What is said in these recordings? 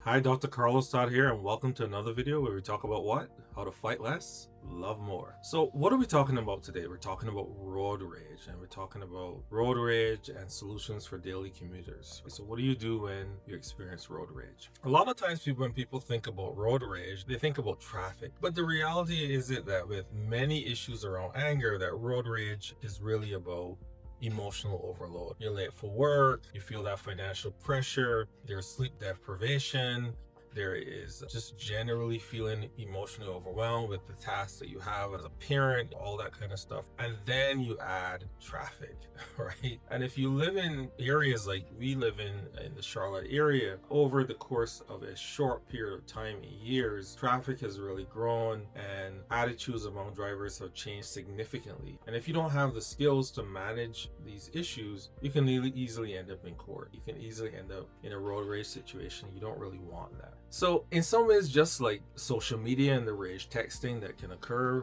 Hi, Dr. Carlos Todd here, and welcome to another video where we talk about what? How to fight less, love more. So what are we talking about today? We're talking about road rage, and we're talking about road rage and solutions for daily commuters. So what do you do when you experience road rage? A lot of times when people think about road rage, they think about traffic. But the reality is that with many issues around anger, that road rage is really about emotional overload. You're late for work, you feel that financial pressure, there's sleep deprivation, there is just generally feeling emotionally overwhelmed with the tasks that you have as a parent, all that kind of stuff. And then you add traffic, right? And if you live in areas like we live in the Charlotte area, over the course of a short period of time, years, traffic has really grown and attitudes among drivers have changed significantly. And if you don't have the skills to manage these issues, you can easily end up in court. You can easily end up in a road rage situation. You don't really want that. So in some ways, just like social media and the rage texting that can occur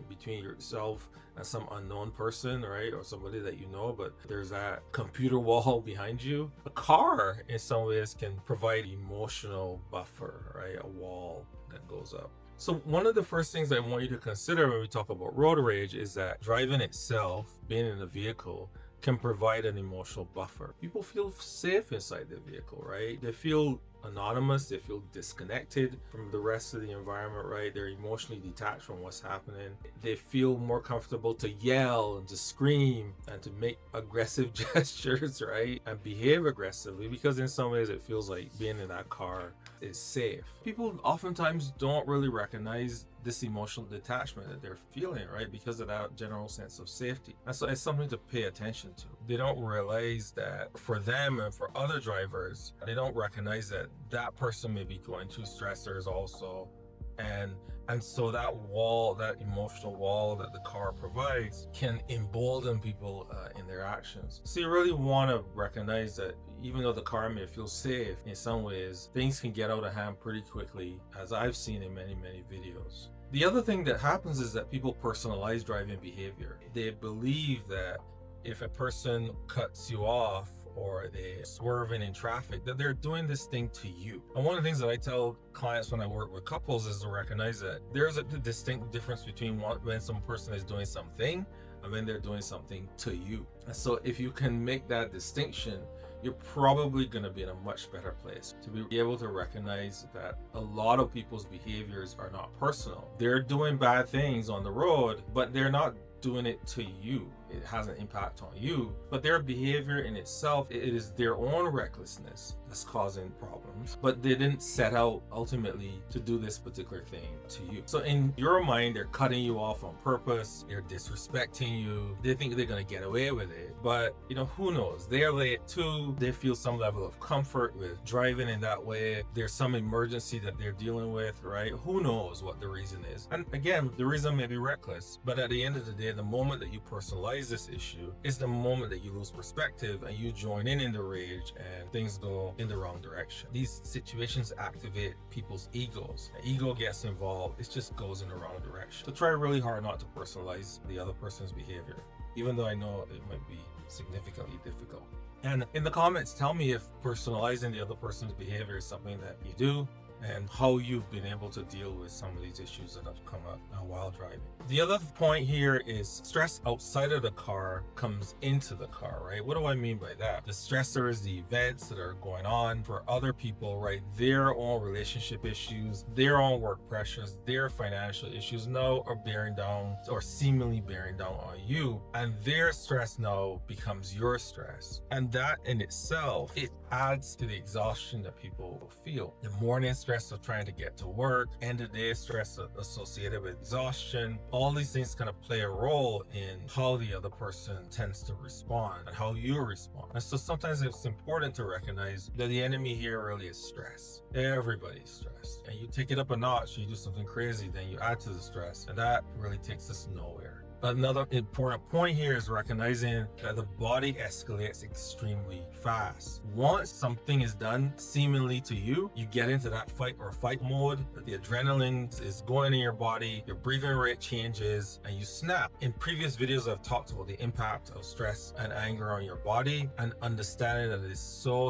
between yourself and some unknown person, right, or somebody that you know, but there's that computer wall behind you. A car in some ways can provide emotional buffer, right, a wall that goes up. So one of the first things I want you to consider when we talk about road rage is that driving itself, being in a vehicle, can provide an emotional buffer. People feel safe inside the vehicle, right? They feel anonymous, they feel disconnected from the rest of the environment, right? They're emotionally detached from what's happening. They feel more comfortable to yell and to scream and to make aggressive gestures, right? And behave aggressively because in some ways it feels like being in that car is safe. People oftentimes don't really recognize this emotional detachment that they're feeling, right? Because of that general sense of safety. And so it's something to pay attention to. They don't realize that for them and for other drivers, they don't recognize that that person may be going through stressors also. And so that wall, that emotional wall that the car provides can embolden people in their actions. So you really want to recognize that even though the car may feel safe, in some ways, things can get out of hand pretty quickly, as I've seen in many videos. The other thing that happens is that people personalize driving behavior. They believe that if a person cuts you off or they swerving in traffic, that they're doing this thing to you. And one of the things that I tell clients when I work with couples is to recognize that there's a distinct difference between when some person is doing something and when they're doing something to you. And so if you can make that distinction, you're probably going to be in a much better place to be able to recognize that a lot of people's behaviors are not personal. They're doing bad things on the road, but they're not doing it to you. It has an impact on you, but their behavior in itself, it is their own recklessness that's causing problems, but they didn't set out ultimately to do this particular thing to you. So in your mind, they're cutting you off on purpose, they're disrespecting you, they think they're going to get away with it, but who knows? They're late too, they feel some level of comfort with driving in that way, there's some emergency that they're dealing with, right? Who knows what the reason is? And again, the reason may be reckless, but at the end of the day, the moment that you personalize this issue is the moment that you lose perspective and you join in the rage and things go in the wrong direction. These situations activate people's egos. The ego gets involved, it just goes in the wrong direction. So try really hard not to personalize the other person's behavior, even though I know it might be significantly difficult. And in the comments, tell me if personalizing the other person's behavior is something that you do and how you've been able to deal with some of these issues that have come up while driving. The other point here is stress outside of the car comes into the car, right? What do I mean by that? The stressors, the events that are going on for other people, right? Their own relationship issues, their own work pressures, their financial issues now are bearing down or seemingly bearing down on you. And their stress now becomes your stress. And that in itself, it adds to the exhaustion that people feel. The morning stress of trying to get to work, end of day stress associated with exhaustion, all these things kind of play a role in how the other person tends to respond and how you respond. And so sometimes it's important to recognize that the enemy here really is stress. Everybody's stressed. And you take it up a notch, you do something crazy, then you add to the stress, and that really takes us nowhere. Another important point here is recognizing that the body escalates extremely fast. Once something is done seemingly to you, you get into that fight or fight mode, the adrenaline is going in your body, your breathing rate changes, and you snap. In previous videos, I've talked about the impact of stress and anger on your body, and understanding that it is so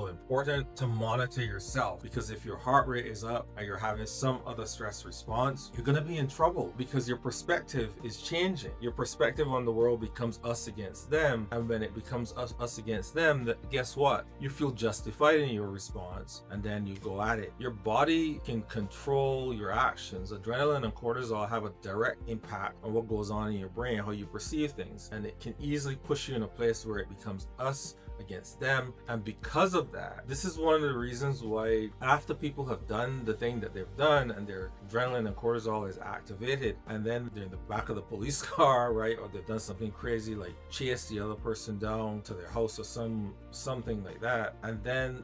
important to monitor yourself, because if your heart rate is up and you're having some other stress response, you're going to be in trouble because your perspective is changing. Your perspective on the world becomes us against them, and when it becomes us against them, that guess what? You feel justified in your response, and then you go at it. Your body can control your actions. Adrenaline and cortisol have a direct impact on what goes on in your brain, how you perceive things, and it can easily push you in a place where it becomes us against them. And because of that, this is one of the reasons why after people have done the thing that they've done and their adrenaline and cortisol is activated, and then they're in the back of the police car, right, or they've done something crazy like chase the other person down to their house or something like that, and then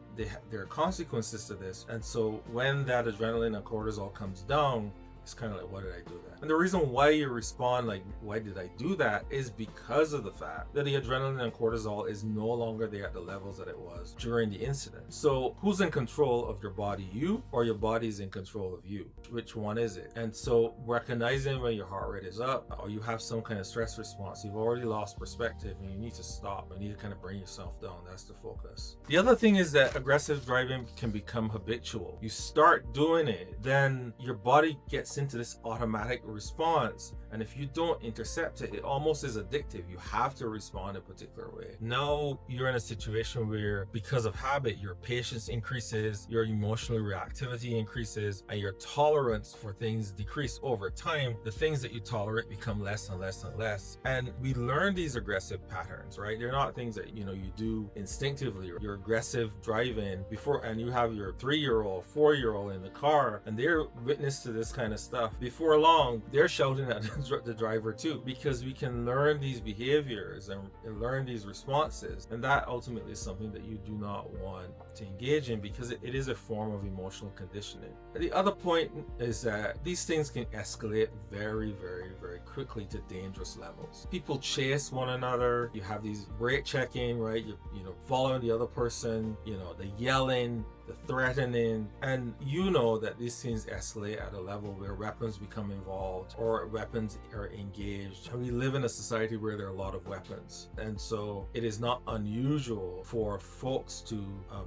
there are consequences to this. And so when that adrenaline and cortisol comes down, it's kind of like, why did I do that? And the reason why you respond like, why did I do that, is because of the fact that the adrenaline and cortisol is no longer there at the levels that it was during the incident. So who's in control of your body, you, or your body's in control of you? Which one is it? And so recognizing when your heart rate is up or you have some kind of stress response, you've already lost perspective and you need to stop. You need to kind of bring yourself down. That's the focus. The other thing is that aggressive driving can become habitual. You start doing it, then your body gets into this automatic response, and if you don't intercept it, it almost is addictive. You have to respond a particular way. Now you're in a situation where, because of habit, your patience increases, your emotional reactivity increases, and your tolerance for things decrease over time. The things that you tolerate become less and less and less, and we learn these aggressive patterns, right? They're not things that you do instinctively. Your aggressive driving before, and you have your 3-year-old 4-year-old in the car and they're witness to this kind of stuff. Before long, they're shouting at the driver too, because we can learn these behaviors and learn these responses, and that ultimately is something that you do not want to engage in, because it is a form of emotional conditioning. The other point is that these things can escalate very quickly to dangerous levels. People chase one another, you have these brake checking, right? You following the other person, the yelling, the threatening, and that these things escalate at a level where weapons become involved or weapons are engaged. And we live in a society where there are a lot of weapons, and so it is not unusual for folks to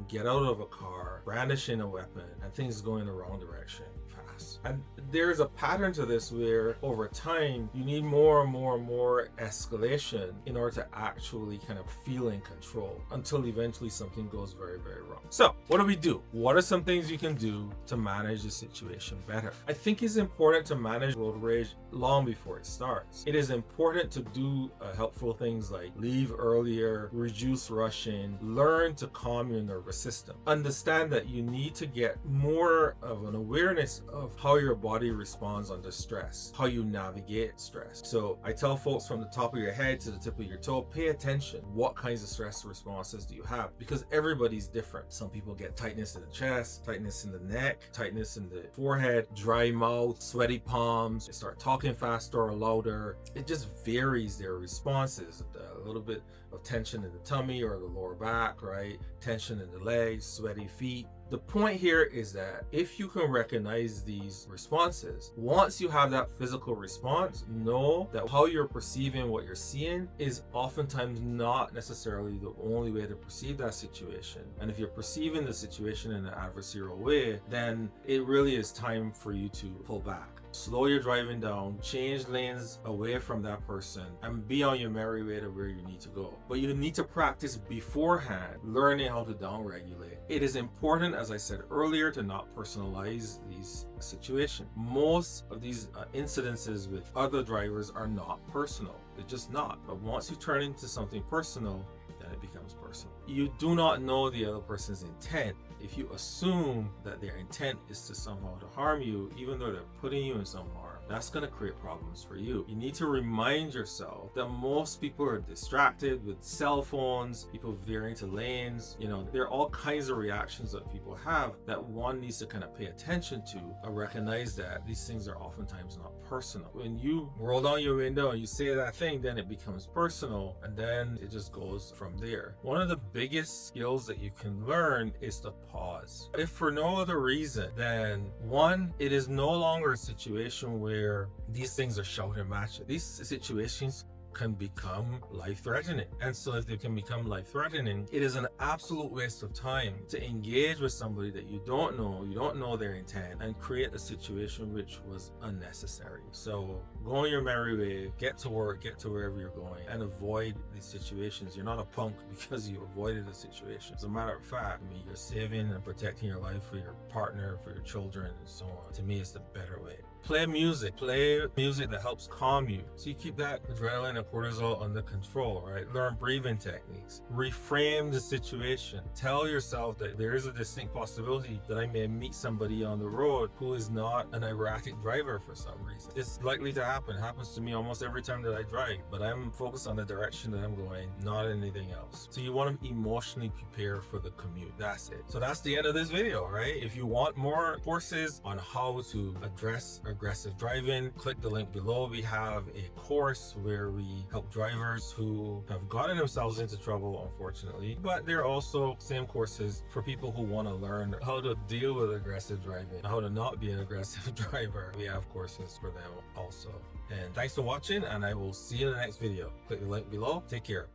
get out of a car brandishing a weapon and things going the wrong direction fast. And there's a pattern to this where over time you need more and more escalation in order to actually kind of feel in control, until eventually something goes very wrong. So what do we do? What are some things you can do to manage the situation better? I think it's important to manage road rage long before it starts. It is important to do helpful things like leave earlier, reduce rushing, learn to calm your nervous system. Understand that you need to get more of an awareness of how your body responds under stress, how you navigate stress. So I tell folks, from the top of your head to the tip of your toe, pay attention. What kinds of stress responses do you have? Because everybody's different. Some people get tightness in the chest, tightness in the neck, tightness in the forehead, dry mouth, sweaty palms. They start talking faster or louder. It just varies their responses. A little bit of tension in the tummy or the lower back, right? Tension in the legs, sweaty feet. The point here is that if you can recognize these responses, once you have that physical response, know that how you're perceiving what you're seeing is oftentimes not necessarily the only way to perceive that situation. And if you're perceiving the situation in an adversarial way, then it really is time for you to pull back. Slow your driving down, change lanes away from that person, and be on your merry way to where you need to go. But you need to practice beforehand, learning how to downregulate. It is important, as I said earlier, to not personalize these situations. Most of these incidences with other drivers are not personal. They're just not. But once you turn into something personal, then it becomes personal. You do not know the other person's intent. If you assume that their intent is to somehow to harm you, even though they're putting you in some harm, that's going to create problems for you. You need to remind yourself that most people are distracted with cell phones, people veering to lanes. There are all kinds of reactions that people have that one needs to kind of pay attention to and recognize that these things are oftentimes not personal. When you roll down your window and you say that thing, then it becomes personal, and then it just goes from there. One of the biggest skills that you can learn is to pause. If for no other reason than one, it is no longer a situation where these things are shouting match. These situations can become life-threatening. And so if they can become life-threatening, it is an absolute waste of time to engage with somebody that you don't know their intent, and create a situation which was unnecessary. So go on your merry way, get to work, get to wherever you're going, and avoid these situations. You're not a punk because you avoided a situation. As a matter of fact, you're saving and protecting your life for your partner, for your children, and so on. To me, it's the better way. Play music that helps calm you, so you keep that adrenaline and cortisol under control, right? Learn breathing techniques. Reframe the situation. Tell yourself that there is a distinct possibility that I may meet somebody on the road who is not an erratic driver for some reason. It's likely to happen. It happens to me almost every time that I drive, but I'm focused on the direction that I'm going, not anything else. So you want to emotionally prepare for the commute. That's it. So that's the end of this video, right? If you want more courses on how to address aggressive driving, click the link below. We have a course where we help drivers who have gotten themselves into trouble, unfortunately, but there are also same courses for people who want to learn how to deal with aggressive driving, how to not be an aggressive driver. We have courses for them also. And thanks for watching, and I will see you in the next video. Click the link below. Take care.